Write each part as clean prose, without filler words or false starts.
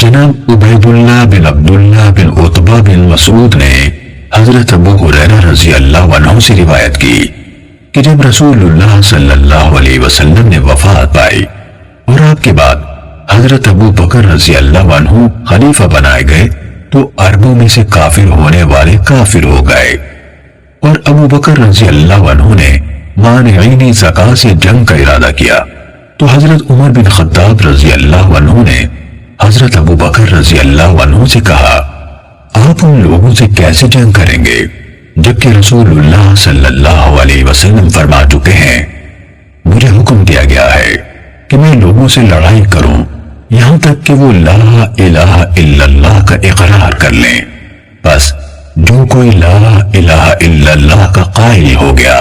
جناب عبیداللہ بن عبداللہ بن عتبہ بن مسعود نے حضرت ابو ہریرہ رضی اللہ عنہ سے روایت کی کہ جب رسول اللہ صلی اللہ علیہ وسلم نے وفات پائی اور آپ کے بعد حضرت ابو بکر رضی اللہ عنہ خلیفہ بنائے گئے تو عربوں میں سے کافر ہونے والے کافر ہو گئے، اور ابو بکر رضی اللہ عنہ نے مانعین زکوٰۃ سے جنگ کا ارادہ کیا تو حضرت عمر بن خطاب رضی اللہ عنہ نے حضرت ابو بکر رضی اللہ عنہ سے کہا، آپ ان لوگوں سے کیسے جنگ کریں گے جبکہ رسول اللہ صلی اللہ علیہ وسلم فرما چکے ہیں، مجھے حکم دیا گیا ہے کہ میں لوگوں سے لڑائی کروں یہاں تک کہ وہ لا الہ الا اللہ کا اقرار کر لیں، بس جو کوئی لا الہ الا اللہ کا قائل ہو گیا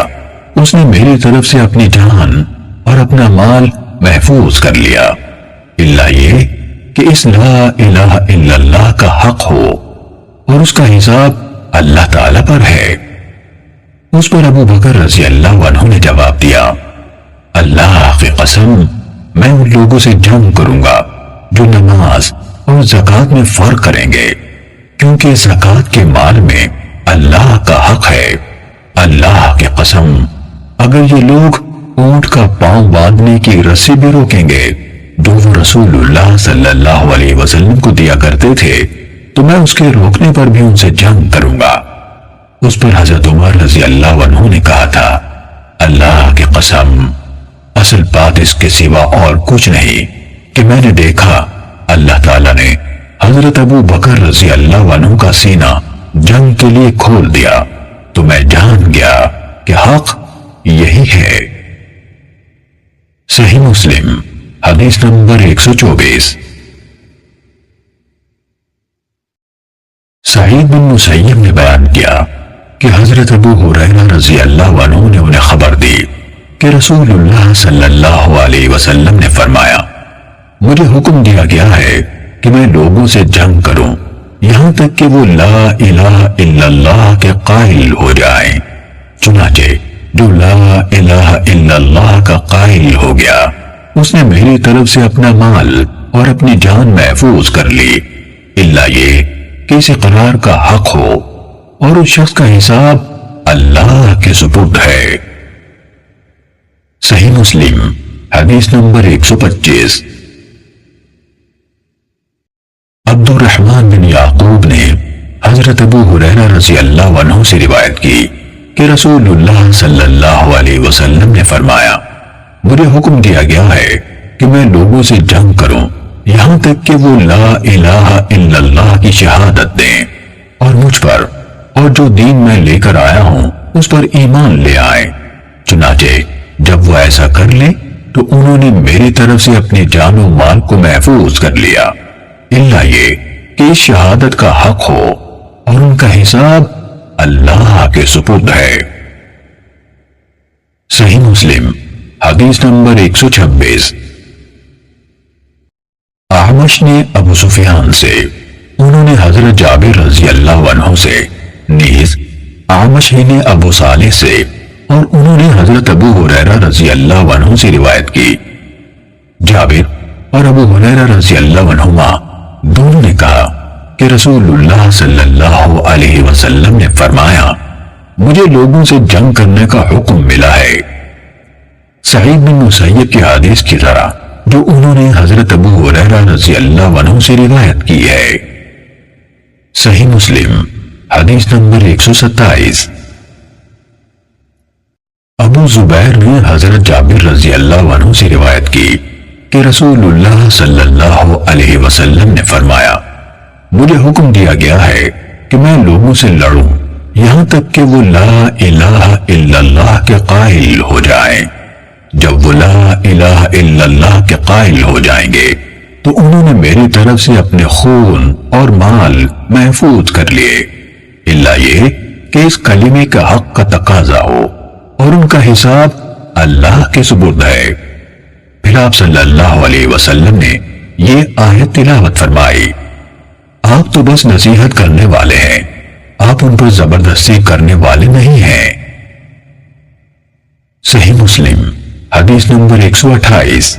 اس نے میری طرف سے اپنی جان اور اپنا مال محفوظ کر لیا، الا یہ کہ اس لا الہ الا اللہ کا حق ہو اور اس کا حساب اللہ تعالی پر ہے۔ اس پر ابو بکر رضی اللہ عنہ نے جواب دیا، اللہ کی قسم میں ان لوگوں سے جنگ کروں گا جو نماز اور زکوٰۃ میں فرق کریں گے، کیونکہ زکوٰۃ کے مال میں اللہ کا حق ہے۔ اللہ کی قسم اگر یہ لوگ اونٹ کا پاؤں باندھنے کی رسی بھی روکیں گے جو وہ رسول اللہ صلی اللہ علیہ وسلم کو دیا کرتے تھے تو میں اس کے روکنے پر بھی ان سے جنگ کروں گا۔ اس پر حضرت عمر رضی اللہ عنہ نے کہا تھا، اللہ کی قسم اصل بات اس کے سوا اور کچھ نہیں کہ میں نے دیکھا اللہ تعالیٰ نے حضرت ابو بکر رضی اللہ عنہ کا سینہ جنگ کے لیے کھول دیا تو میں جان گیا کہ حق یہی ہے۔ صحیح مسلم حدیث نمبر 124۔ سعید بن مسیب نے بیان کیا کہ حضرت ابو ہریرہ رضی اللہ عنہ نے انہیں خبر دی کہ رسول اللہ صلی اللہ علیہ وسلم نے فرمایا، مجھے حکم دیا گیا ہے کہ میں لوگوں سے جنگ کروں یہاں تک کہ وہ لا الہ الا اللہ کے قائل ہو جائیں، چنانچہ جو لا الہ الا اللہ کا قائل ہو گیا اس نے میری طرف سے اپنا مال اور اپنی جان محفوظ کر لی، الا یہ کہ اس اقرار کا حق ہو اور اس شخص کا حساب اللہ کے سپرد ہے۔ صحیح مسلم حدیث نمبر 125۔ عبد الرحمن بن یعقوب نے حضرت ابو ہریرہ رضی اللہ عنہ سے روایت کی کہ رسول اللہ صلی اللہ علیہ وسلم نے فرمایا، مجھے حکم دیا گیا ہے کہ میں لوگوں سے جنگ کروں یہاں تک کہ وہ لا الہ الا اللہ کی شہادت دیں اور مجھ پر اور جو دین میں لے کر آیا ہوں اس پر ایمان لے آئیں، چنانچہ جب وہ ایسا کر لیں تو انہوں نے میری طرف سے اپنی جان و مال کو محفوظ کر لیا، الا یہ کہ اس شہادت کا حق ہو اور ان کا حساب اللہ کے سپرد ہے۔ صحیح مسلم حدیث نمبر 126۔ اعمش نے ابو سفیان سے، انہوں نے حضرت جابر رضی اللہ عنہ سے، نیز اعمش ہی نے ابو صالح سے اور انہوں نے حضرت ابو ہریرہ رضی اللہ عنہ سے روایت کی، جابر اور ابو ہریرہ رضی اللہ عنہما دونوں نے کہا کہ رسول اللہ صلی اللہ علیہ وسلم نے فرمایا، مجھے لوگوں سے جنگ کرنے کا حکم ملا ہے۔ سعید بن مسیب کی حدیث کی طرح جو انہوں نے حضرت ابو ہریرہ رضی اللہ عنہ سے روایت کی ہے۔ صحیح مسلم حدیث نمبر 127۔ ابو زبیر نے حضرت جابر رضی اللہ عنہ سے روایت کی کہ رسول اللہ صلی اللہ علیہ وسلم نے فرمایا، مجھے حکم دیا گیا ہے کہ میں لوگوں سے لڑوں یہاں تک کہ وہ لا الہ الا اللہ کے قائل ہو جائیں، جب وہ لا الہ الا اللہ کے قائل ہو جائیں گے تو انہوں نے میری طرف سے اپنے خون اور مال محفوظ کر لیے، الا یہ کہ اس کلمے کا حق کا تقاضا ہو اور ان کا حساب اللہ کے سپرد ہے۔ پھر آپ صلی اللہ علیہ وسلم نے یہ آیت تلاوت فرمائی، آپ تو بس نصیحت کرنے والے ہیں، آپ ان پر زبردستی کرنے والے نہیں ہیں۔ صحیح مسلم حدیث نمبر 128۔